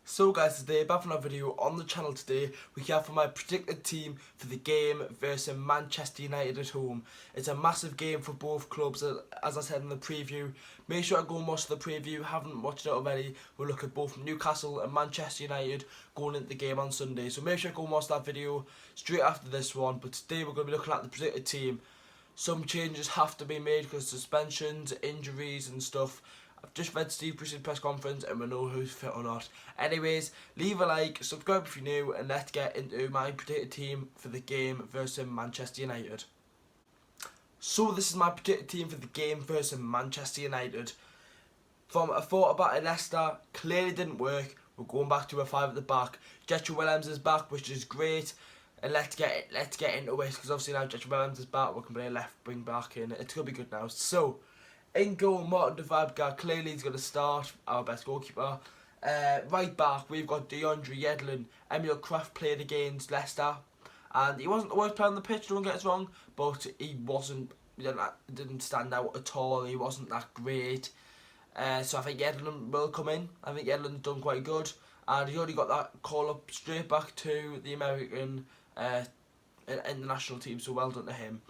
So guys, today back from another video on the channel. Today we have for my predicted team for the game versus Manchester United at home. It's a massive game for both clubs, as I said in the preview. Make sure to go and watch the preview. Haven't watched it already, we'll look at both Newcastle and Manchester United going into the game on Sunday. So make sure to go and watch that video straight after this one. But today we're going to be looking at the predicted team. Some changes have to be made because suspensions, injuries and stuff. I've just read Steve Bruce's press conference and we know who's fit or not. Anyways, leave a like, subscribe if you're new, and let's get into my predicted team for the game versus Manchester United. So this is my predicted team for the game versus Manchester United. From a thought about it, Leicester clearly didn't work. We're going back to a 5 at the back. Jetro Willems is back, which is great. And let's get into it, because obviously now Jetro Willems is back, we can play left wing back and it's going to be good now. So, in goal, Martin de Vabga, clearly he's going to start, our best goalkeeper. Right back, we've got DeAndre Yedlin. Emil Kraft played against Leicester, and he wasn't the worst player on the pitch, don't get us wrong, but he didn't stand out at all, he wasn't that great. So I think Yedlin will come in. I think Yedlin's done quite good, and he already got that call up straight back to the American international team, so well done to him.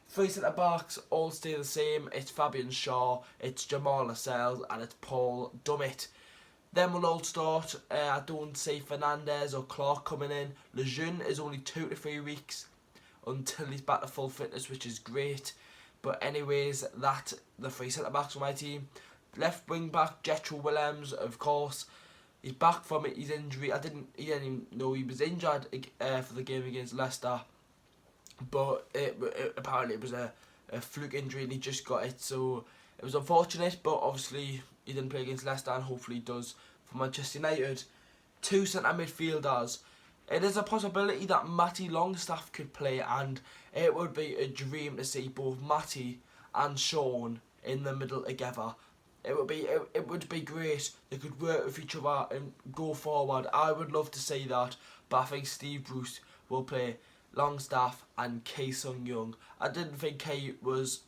3 centre backs all stay the same. It's Fabian Shaw, it's Jamal Lascelles, and it's Paul Dummett. Then we'll all start. I don't see Fernandez or Clark coming in. Lejeune is only 2 to 3 weeks until he's back to full fitness, which is great. But anyways, that's the 3 centre backs for my team. Left wing back Jetro Willems, of course. He's back from his injury. He didn't even know he was injured for the game against Leicester. But apparently it was a fluke injury and he just got it, so it was unfortunate, but obviously he didn't play against Leicester and hopefully he does for Manchester United. 2 centre midfielders. It is a possibility that Matty Longstaff could play, and it would be a dream to see both Matty and Sean in the middle together. It would be great. They could work with each other and go forward. I would love to see that, but I think Steve Bruce will play Longstaff and Kei Sung Young. I didn't think Kei was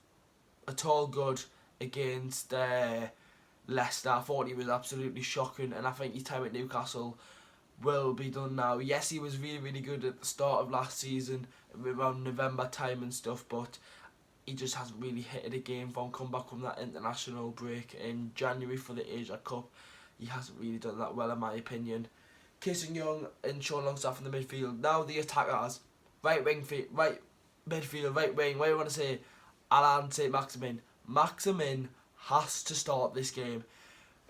at all good against Leicester. I thought he was absolutely shocking, and I think his time at Newcastle will be done now. Yes, he was really, really good at the start of last season, around November time and stuff, but he just hasn't really hit it again from come back from that international break in January for the Asia Cup. He hasn't really done that well, in my opinion. Kei Sung Young and Sean Longstaff in the midfield. Now the attackers. Right midfield, right wing, what do you want to say? Alan St. Maximin. Maximin has to start this game.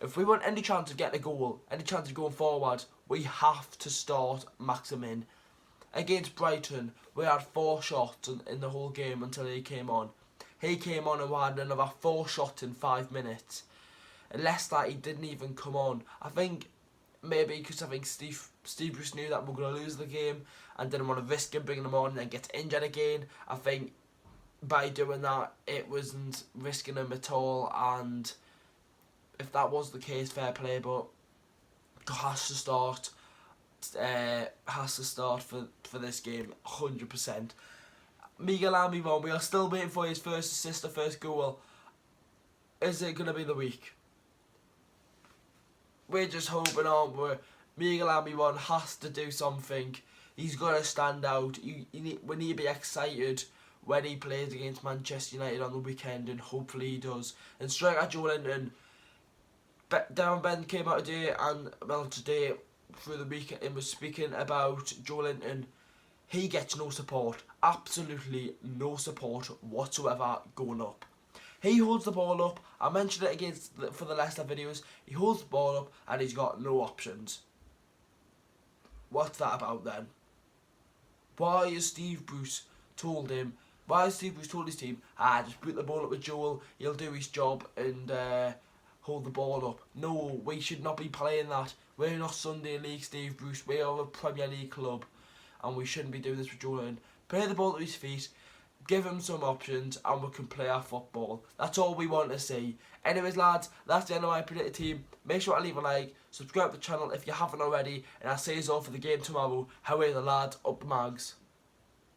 If we want any chance of getting a goal, any chance of going forward, we have to start Maximin. Against Brighton, we had 4 shots in the whole game until he came on. He came on and we had another 4 shots in 5 minutes. And Leicester, he didn't even come on. I think maybe because I think Steve Bruce knew that we were going to lose the game and didn't want to risk him bringing him on and then get injured again. I think by doing that, it wasn't risking him at all, and if that was the case, fair play, but has to start for this game, 100%. Miguel Almiron, we are still waiting for his first assist, or first goal. Is it going to be the week? We're just hoping, aren't we? Miguel Almiron has to do something. He's got to stand out. We need to be excited when he plays against Manchester United on the weekend, and hopefully he does. And striker Joelinton, Darren Ben came out today, and well, today through the week, and was speaking about Joelinton. He gets no support, absolutely no support whatsoever going up. He holds the ball up. I mentioned it for the Leicester videos. He holds the ball up and he's got no options. What's that about then? Why has Steve Bruce told him? Why has Steve Bruce told his team, just put the ball up with Joel, he'll do his job and hold the ball up? No, we should not be playing that. We're not Sunday League Steve Bruce, we are a Premier League club, and we shouldn't be doing this with Joel. Play the ball to his feet, give him some options, and we can play our football. That's all we want to see. Anyways lads, that's the end of my predicted team. Make sure to leave a like, subscribe to the channel if you haven't already, and I'll see you all for the game tomorrow. How are the lads? Up the mags.